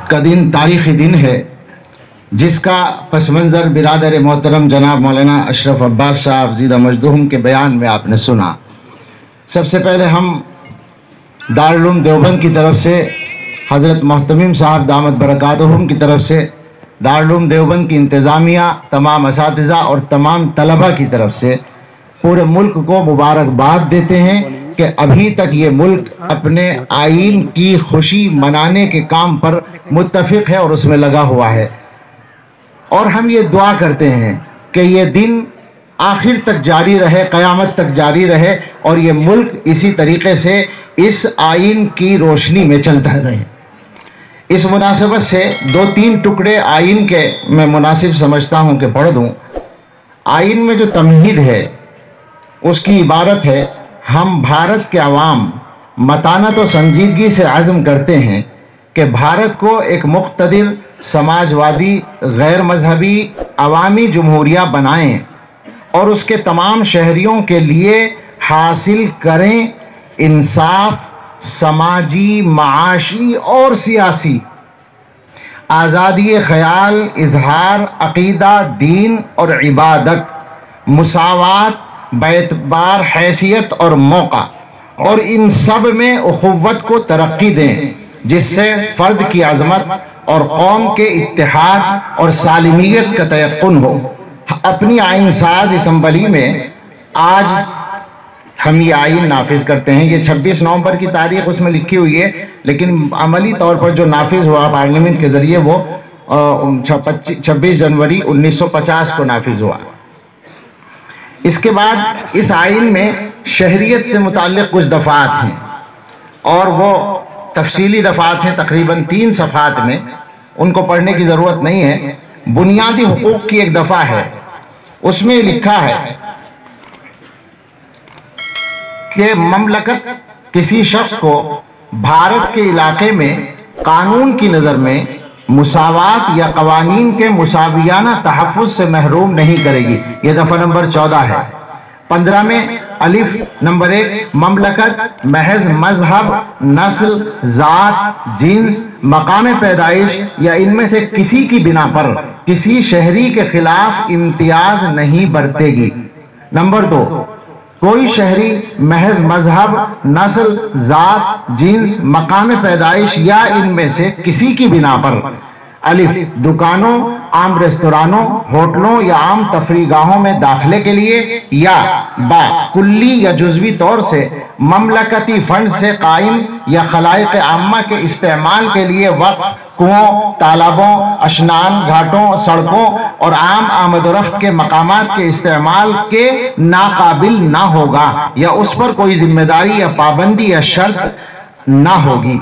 का दिन तारीख़ी दिन है जिसका पस मंज़र बिरादर मोहतरम जनाब मौलाना अशरफ अब्बास साहब ज़ीदा मजदूम के बयान में आपने सुना। सबसे पहले हम दारुल उलूम देवबंद की तरफ से हज़रत मोहतमिम साहब दामत बरकातुहुम की तरफ से दारुल उलूम देवबंद की इंतज़ामिया, तमाम असातिज़ा और तमाम तलबा की तरफ से पूरे मुल्क को मुबारकबाद देते हैं कि अभी तक ये मुल्क अपने आइन की खुशी मनाने के काम पर मुत्तफ़िक़ है और उसमें लगा हुआ है। और हम ये दुआ करते हैं कि ये दिन आखिर तक जारी रहे, क़यामत तक जारी रहे और ये मुल्क इसी तरीक़े से इस आइन की रोशनी में चलता रहे। इस मुनासिबत से 2-3 टुकड़े आइन के मैं मुनासिब समझता हूँ कि पढ़ दूँ। आइन में जो तमहीद है उसकी इबारत है, हम भारत के अवाम मतानत और संजीदगी से आज़म करते हैं कि भारत को एक मुक़्तदिर, समाजवादी, गैर मजहबी अवामी जमहूरिया बनाएं और उसके तमाम शहरियों के लिए हासिल करें इंसाफ, समाजी, माशी और सियासी आज़ादी ख़याल, इजहार, अक़ीदा, दीन और इबादत, मुसावात बेतबार हैसियत और मौका, और इन सब में उख़ुव्वत को तरक्की दें जिससे फ़र्द की अज़मत और कौम के इत्तेहाद और सालिमियत का तयक्कुन हो। अपनी आइन साज असम्बली में आज हम ये आइन नाफिज करते हैं। ये 26 नवंबर की तारीख उसमें लिखी हुई है, लेकिन अमली तौर पर जो नाफिज हुआ पार्लियामेंट के ज़रिए वो 26 जनवरी 1950 को नाफिज हुआ। इसके बाद इस आइन में शहरियत से मुताल्लिक़ कुछ दफ़ात हैं और वो तफसीली दफ़ात हैं, तकरीबन 3 सफ़ात में, उनको पढ़ने की ज़रूरत नहीं है। बुनियादी हुकूक़ की एक दफ़ा है, उसमें लिखा है कि ममलकत किसी शख्स को भारत के इलाके में कानून की नज़र में मुसावात या कवानीन के मुसावियाना तहफ़्फ़ुज़ से महरूम नहीं करेगी। ये दफ़ा नंबर 14 है। 15 में अलिफ नंबर 1, ममलकत महज मजहब, नस्ल, ज़ात, जिन्स, मकाम पैदाइश या इनमें से किसी की बिना पर किसी शहरी के खिलाफ इम्तियाज नहीं बरतेगी। नंबर 2, कोई शहरी महज मजहब, नस्ल, ज़ात, जिन्स, मकाम पैदाइश या इनमें से किसी की बिना पर अलिफ दुकानों, आम रेस्तरानों, होटलों या आम तफरीगाहों में दाखिले के लिए, या बा कुल्ली या जुज़वी तौर से ममलकती फंड से कायम या खलाइक आम्मा के इस्तेमाल के लिए वक्फ कुओं, तालाबों, अशनान घाटों, सड़कों और आम आमद-ओ-रफ्त के मकामात के इस्तेमाल के नाकाबिल ना होगा या उस पर कोई जिम्मेदारी या पाबंदी या शर्त ना होगी।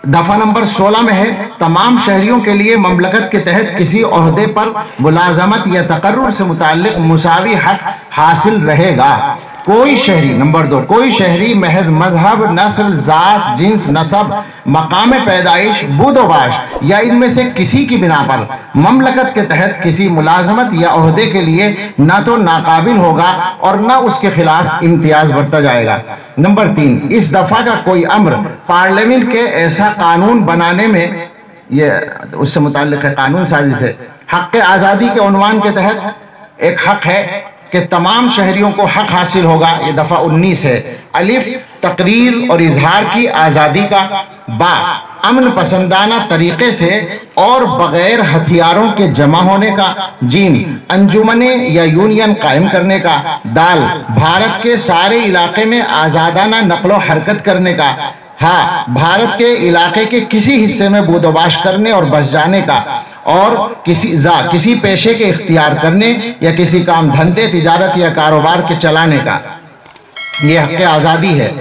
दफ़ा नंबर 16 में है, तमाम शहरियों के लिए ममलकत के तहत किसी ओहदे पर मुलाजमत या तकर्रुर से मुताल्लिक मुसावी हक हासिल रहेगा। कोई शहरी, नंबर 2, कोई शहरी महज मजहब, नस्ल, ज़ात, जिन्स, नसब, मकाम पैदाइश, बुदोबाश या इनमें से किसी की बिना पर ममलकत के तहत किसी मुलाजमत या ओहदे के लिए न तो नाकाबिल होगा और न उसके खिलाफ इम्तियाज बरता जाएगा। नंबर 3, इस दफ़ा का कोई अम्र पार्लियामेंट के ऐसा कानून बनाने में, ये उससे मुताल्लिक़ है कानून साजी से, हक़ आज़ादी के उन्वान के तहत एक हक़ है कि तमाम शहरियों को हक हासिल होगा। ये दफ़ा 19 है। अलिफ तकरीर और इजहार की आज़ादी का, बा अमन पसंदाना तरीक़े से और बग़ैर हथियारों के जमा होने का, जीन अंजुमने या यूनियन कायम करने का, दाल भारत के सारे इलाके में आज़ादाना नक़्लो हरकत करने का, हाँ भारत के इलाके के किसी हिस्से में बूदोबाश करने और बस जाने का, और किसी पेशे के इख्तियार करने या किसी काम धंधे, तिजारत या कारोबार के चलाने का, ये हक़ आज़ादी है।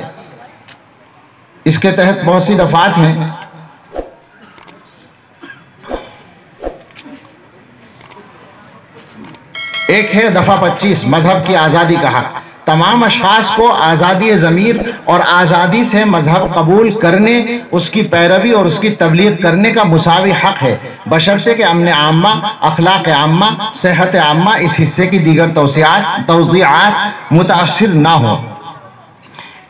इसके तहत बहुत सी दफ़ात हैं। एक है दफ़ा 25, मजहब की आज़ादी का हक़। तमाम अशख़ास को आज़ादी ज़मीर और आज़ादी से मजहब कबूल करने, उसकी पैरवी और उसकी तबलीग करने का मुसावी हक़ है, बशर्ते के अमन आम्मा, अखलाक आम्मा, सेहत आम्मा इस हिस्से की दीगर तौज़ीआत मुतासिर ना हो।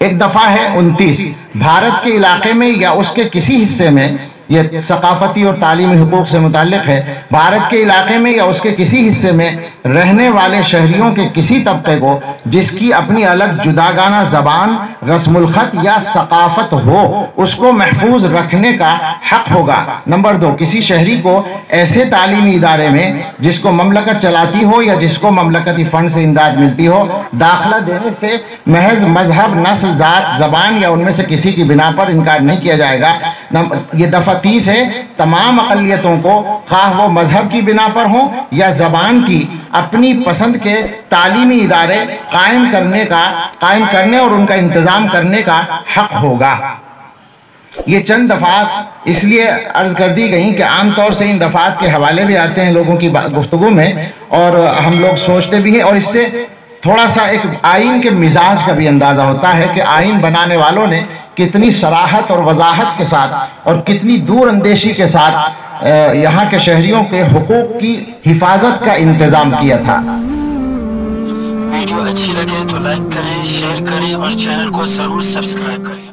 ایک دفعہ ہے 29 بھارت کے علاقے میں یا اس کے کسی حصے میں، یہ ثقافتی اور تعلیمی حقوق سے متعلق ہے، بھارت کے علاقے میں یا اس کے کسی حصے میں رہنے والے شہریوں کے کسی طبقے کو جس کی اپنی الگ جداگانہ زبان، رسم الخط یا ثقافت ہو، اس کو محفوظ رکھنے کا حق ہوگا۔ نمبر 2، کسی شہری کو ایسے تعلیمی ادارے میں جس کو مملکت چلاتی ہو یا جس کو مملکتی فنڈ سے امداد ملتی ہو داخلہ دینے سے محض مذہب، نسل، ذات، زبان یا ان میں سے کسی کی بنا پر انکار نہیں کیا جائے گا۔ یہ دفعہ 30 ہے، تمام اقلیتوں کو خواہ وہ مذہب کی بنا پر ہوں یا زبان کی، اپنی پسند کے تعلیمی ادارے قائم کرنے اور ان کا انتظام کرنے کا حق ہوگا۔ یہ چند دفعات اس لیے عرض کر دی گئیں کہ عام طور سے ان دفعات کے حوالے بھی آتے ہیں لوگوں کی گفتگو میں، اور ہم لوگ سوچتے بھی ہیں، اور اس سے تھوڑا سا ایک آئین کے مزاج کا بھی اندازہ ہوتا ہے کہ آئین بنانے والوں نے کتنی صراحت اور وضاحت کے ساتھ اور کتنی دور اندیشی کے ساتھ یہاں کے شہریوں کے حقوق کی حفاظت کا انتظام کیا تھا۔ ویڈیو اچھی لگے تو لائک کریں، شیئر کریں اور چینل کو ضرور سبسکرائب کریں۔